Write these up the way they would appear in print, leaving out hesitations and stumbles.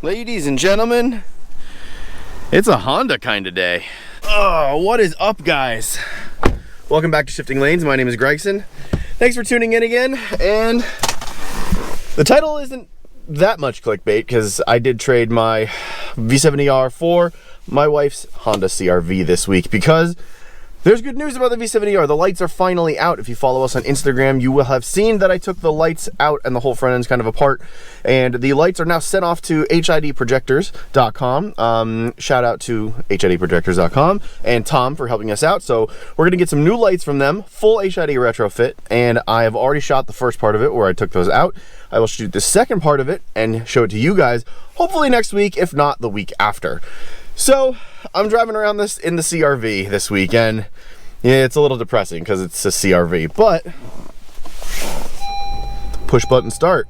Ladies and gentlemen, it's a Honda kind of day. Oh, what is up, guys? Welcome back to Shifting Lanes. My name is Gregson. Thanks for tuning in again. And the title isn't that much clickbait because I did trade my V70R for my wife's Honda CRV this week because there's good news about the V70R. The lights are finally out. If you follow us on Instagram, you will have seen that I took the lights out and the whole front end's kind of apart. And the lights are now sent off to HIDprojectors.com. Shout out to HIDprojectors.com and Tom for helping us out. So we're gonna get some new lights from them, full HID retrofit. And I have already shot the first part of it where I took those out. I will shoot the second part of it and show it to you guys, hopefully next week, if not the week after. So I'm driving around this in the CRV this week, and yeah, it's a little depressing because it's a CRV, but push button start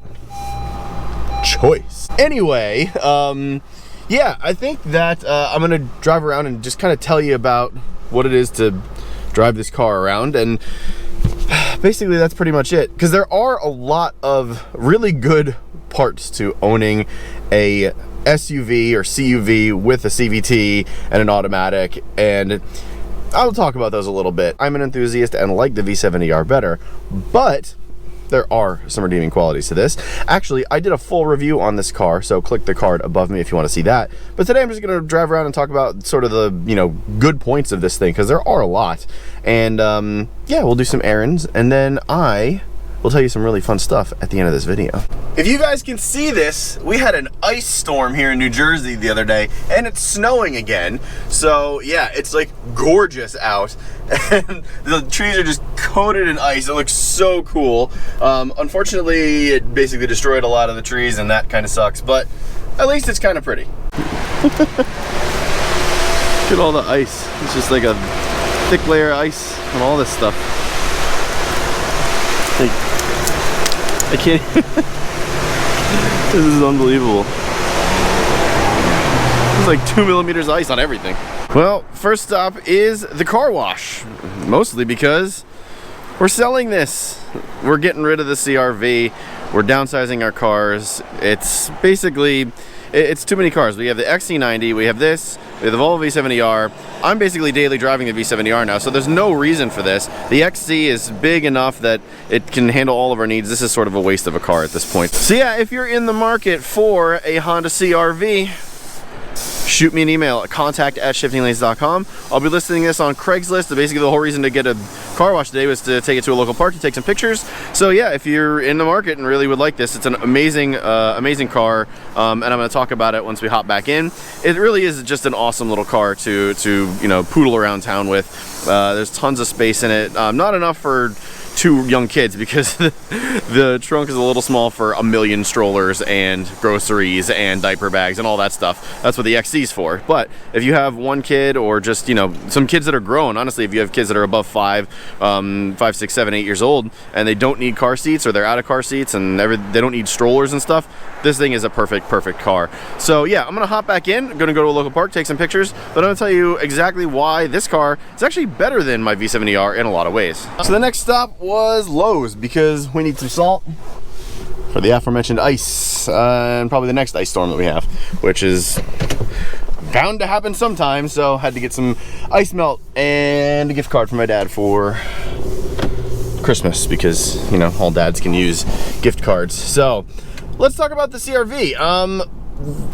choice. Anyway, yeah, I think that I'm gonna drive around and just kind of tell you about what it is to drive this car around, and basically that's pretty much it, because there are a lot of really good parts to owning a SUV or CUV with a CVT and an automatic, and I'll talk about those a little bit. I'm an enthusiast and like the V70R better, but there are some redeeming qualities to this. Actually, I did a full review on this car, so click the card above me if you want to see that. But today I'm just going to drive around and talk about sort of the, good points of this thing, because there are a lot. And yeah, we'll do some errands, and then I will tell you some really fun stuff at the end of this video. If you guys can see this, we had an ice storm here in New Jersey the other day, and it's snowing again. So yeah, it's like gorgeous out, and the trees are just coated in ice. It looks so cool. Unfortunately, it basically destroyed a lot of the trees, and that kind of sucks, but at least it's kind of pretty. Look at all the ice. It's just like a thick layer of ice on all this stuff. Like, I can't. This is unbelievable. There's like 2 millimeters of ice on everything. Well, first stop is the car wash. Mostly because we're selling this. We're getting rid of the CRV. We're downsizing our cars. It's basically, it's too many cars. We have the XC90, we have this, we have the Volvo V70R. I'm basically daily driving the V70R now, so there's no reason for this. The XC is big enough that it can handle all of our needs. This is sort of a waste of a car at this point. So yeah, if you're in the market for a Honda CRV, shoot me an email at contact@shiftinglanes.com. I'll be listing this on Craigslist. Basically, the whole reason to get a car wash today was to take it to a local park to take some pictures. So yeah, if you're in the market and really would like this, it's an amazing, amazing car, and I'm going to talk about it once we hop back in. It really is just an awesome little car to poodle around town with. There's tons of space in it. Not enough for 2 young kids because the trunk is a little small for a million strollers and groceries and diaper bags and all that stuff. That's what the XC's for. But if you have one kid or just, some kids that are grown, honestly, if you have kids that are above 5, 6, 7, 8 years old and they don't need car seats or they're out of car seats and they don't need strollers and stuff, this thing is a perfect car. So yeah, I'm gonna hop back in. I'm gonna go to a local park, take some pictures, but I'm gonna tell you exactly why this car is actually better than my V70R in a lot of ways. So the next stop was Lowe's because we need some salt for the aforementioned ice and probably the next ice storm that we have, which is bound to happen sometime. So had to get some ice melt and a gift card for my dad for Christmas because all dads can use gift cards. So let's talk about the CRV.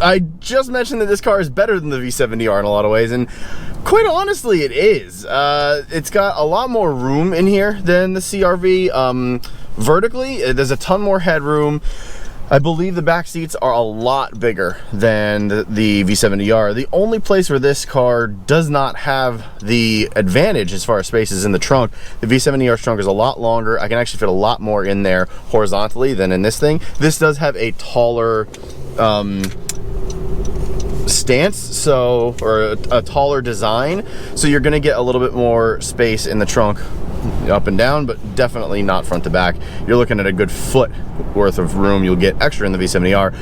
I just mentioned that this car is better than the V70R in a lot of ways, and quite honestly it is. It's got a lot more room in here than the CRV. Vertically, there's a ton more headroom. I believe the back seats are a lot bigger than the V70R. The only place where this car does not have the advantage as far as space is in the trunk. The V70R's trunk is a lot longer. I can actually fit a lot more in there horizontally than in this thing. This does have a taller stance, or a taller design, so you're gonna get a little bit more space in the trunk up and down, but definitely not front to back. You're looking at a good foot worth of room you'll get extra in the V70R.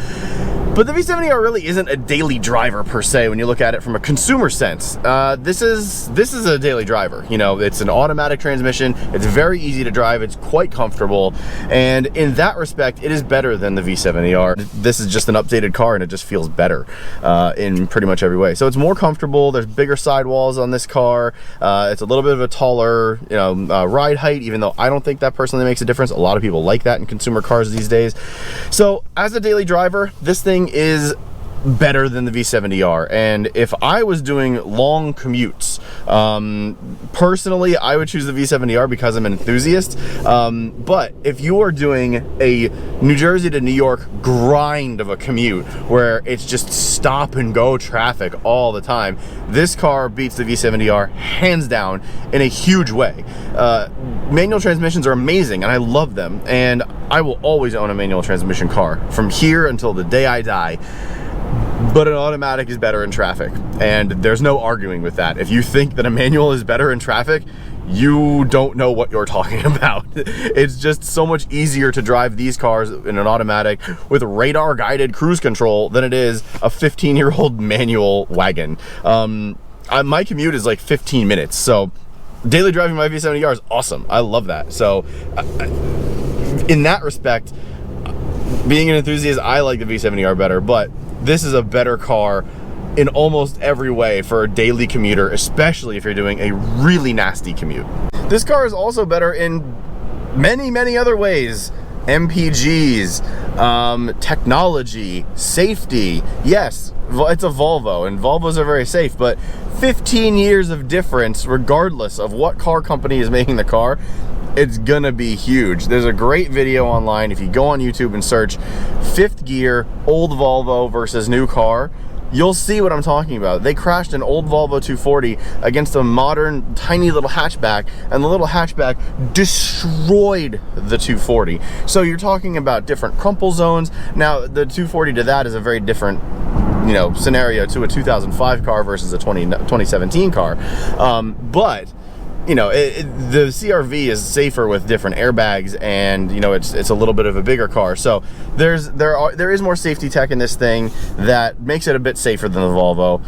But the V70R really isn't a daily driver per se when you look at it from a consumer sense. This is a daily driver. You know, it's an automatic transmission. It's very easy to drive. It's quite comfortable. And in that respect, it is better than the V70R. This is just an updated car and it just feels better in pretty much every way. So it's more comfortable. There's bigger sidewalls on this car. It's a little bit of a taller, you know, ride height, even though I don't think that personally makes a difference. A lot of people like that in consumer cars these days. So as a daily driver, this thing is better than the V70R. And if I was doing long commutes, personally I would choose the V70R because I'm an enthusiast. But if you are doing a New Jersey to New York grind of a commute where it's just stop and go traffic all the time, this car beats the V70R hands down in a huge way. Manual transmissions are amazing and I love them, and I will always own a manual transmission car from here until the day I die. But an automatic is better in traffic, and there's no arguing with that. If you think that a manual is better in traffic, you don't know what you're talking about. It's just so much easier to drive these cars in an automatic with radar guided cruise control than it is a 15-year-old manual wagon. My commute is like 15 minutes, so daily driving my V70R is awesome. I love that. So in that respect, being an enthusiast, I like the V70R better, but this is a better car in almost every way for a daily commuter, especially if you're doing a really nasty commute. This car is also better in many, many other ways. MPGs, technology, safety. Yes, it's a Volvo, and Volvos are very safe, but 15 years of difference, regardless of what car company is making the car, it's gonna be huge. There's a great video online. If you go on YouTube and search 5th gear old Volvo versus new car, you'll see what I'm talking about. They crashed an old Volvo 240 against a modern tiny little hatchback, and the little hatchback destroyed the 240. So you're talking about different crumple zones. Now the 240 to that is a very different, you know, scenario to a 2005 car versus a 2017 car. But you know, the CRV is safer with different airbags, and you know, it's a little bit of a bigger car. So there is more safety tech in this thing that makes it a bit safer than the Volvo.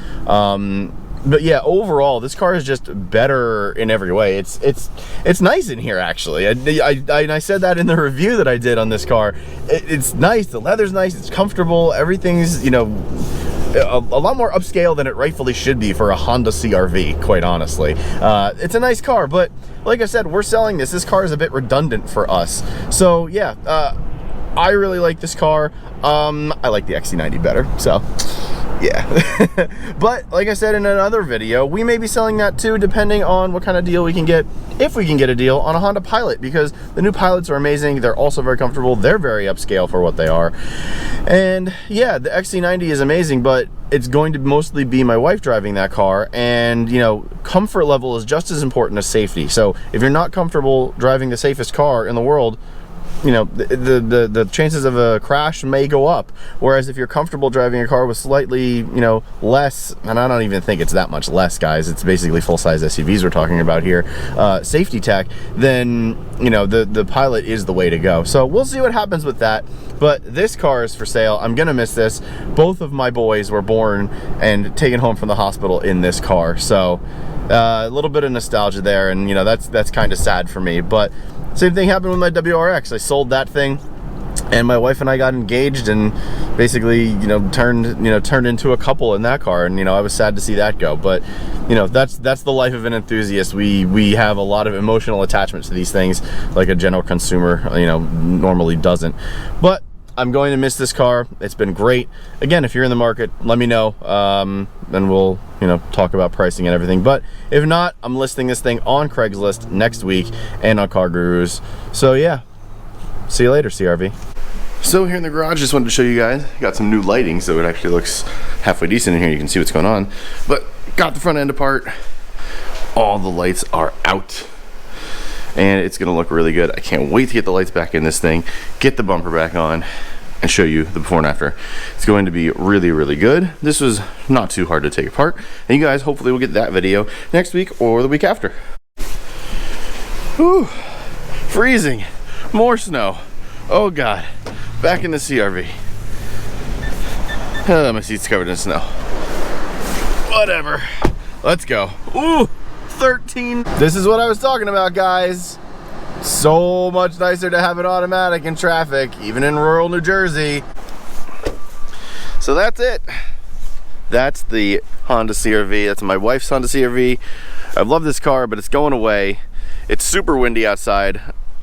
But yeah, overall, this car is just better in every way. It's nice in here, actually. I said that in the review that I did on this car. It's nice. The leather's nice. It's comfortable. Everything's, you know, a lot more upscale than it rightfully should be for a Honda CRV, quite honestly. It's a nice car, but like I said, we're selling this. This car is a bit redundant for us. So yeah, I really like this car. I like the XC90 better, so yeah. But like I said in another video, we may be selling that too, depending on what kind of deal we can get, if we can get a deal on a Honda Pilot, because the new Pilots are amazing. They're also very comfortable. They're very upscale for what they are. And yeah, the XC90 is amazing, but it's going to mostly be my wife driving that car, and you know, comfort level is just as important as safety. So if you're not comfortable driving the safest car in the world, you know, the chances of a crash may go up. Whereas if you're comfortable driving a car with slightly, you know, less, and I don't even think it's that much less, guys, it's basically full-size SUVs we're talking about here, safety tech, then, you know, the Pilot is the way to go. So we'll see what happens with that. But this car is for sale. I'm gonna miss this. Both of my boys were born and taken home from the hospital in this car. So a little bit of nostalgia there, and you know, that's kind of sad for me. But same thing happened with my WRX. I sold that thing, and my wife and I got engaged, and basically, you know, turned into a couple in that car. And you know, I was sad to see that go. But you know, that's the life of an enthusiast. We have a lot of emotional attachment to these things, like a general consumer, you know, normally doesn't. But I'm going to miss this car. It's been great. Again, if you're in the market, let me know, and we'll, you know, talk about pricing and everything. But if not, I'm listing this thing on Craigslist next week and on Car Gurus. So yeah, see you later, CRV. So here in the garage, just wanted to show you guys, got some new lighting, so it actually looks halfway decent in here. You can see what's going on. But got the front end apart. All the lights are out, and it's gonna look really good. I can't wait to get the lights back in this thing, get the bumper back on, and show you the before and after. It's going to be really, really good. This was not too hard to take apart, and you guys hopefully will get that video next week or the week after. Whew, freezing, more snow. Oh God, back in the CRV. My seat's covered in snow. Whatever. Let's go. Ooh, 13. This is what I was talking about, guys. So much nicer to have it automatic in traffic, even in rural New Jersey. So that's it. That's the Honda CRV. That's my wife's Honda CRV. I love this car, but it's going away. It's super windy outside.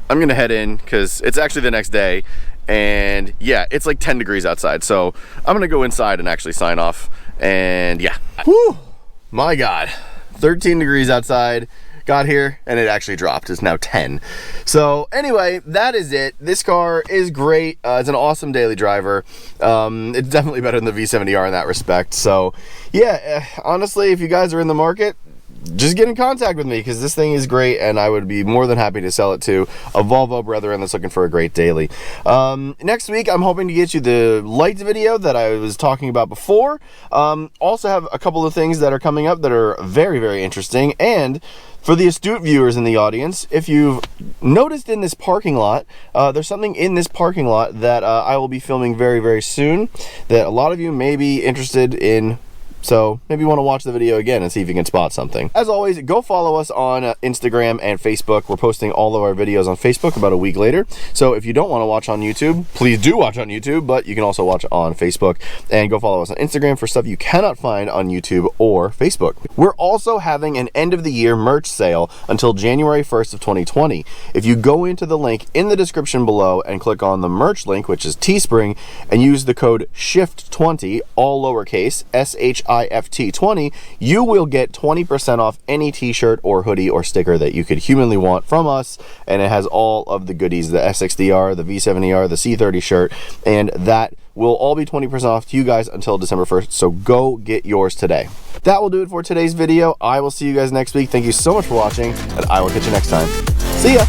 I'm gonna head in because it's actually the next day. And yeah, it's like 10 degrees outside. So I'm gonna go inside and actually sign off. And yeah. Whew, my God. 13 degrees outside. Got here and it actually dropped. It's now 10. So anyway, that is it. This car is great. It's an awesome daily driver. It's definitely better than the V70R in that respect. So yeah, honestly, if you guys are in the market, just get in contact with me because this thing is great and I would be more than happy to sell it to a Volvo brethren that's looking for a great daily. Next week, I'm hoping to get you the lights video that I was talking about before. Also have a couple of things that are coming up that are very, very interesting. And for the astute viewers in the audience, if you've noticed in this parking lot, there's something in this parking lot that I will be filming very, very soon that a lot of you may be interested in. So maybe you want to watch the video again and see if you can spot something. As always, go follow us on Instagram and Facebook. We're posting all of our videos on Facebook about a week later. So if you don't want to watch on YouTube, please do watch on YouTube, but you can also watch on Facebook. And go follow us on Instagram for stuff you cannot find on YouTube or Facebook. We're also having an end of the year merch sale until January 1st of 2020. If you go into the link in the description below and click on the merch link, which is Teespring, and use the code SHIFT20, all lowercase, SHIFT20, you will get 20% off any t-shirt or hoodie or sticker that you could humanly want from us. And it has all of the goodies, the SXDR, the V70R, the C30 shirt, and that will all be 20% off to you guys until December 1st. So go get yours today. That will do it for today's video. I will see you guys next week. Thank you so much for watching, and I will catch you next time. See ya.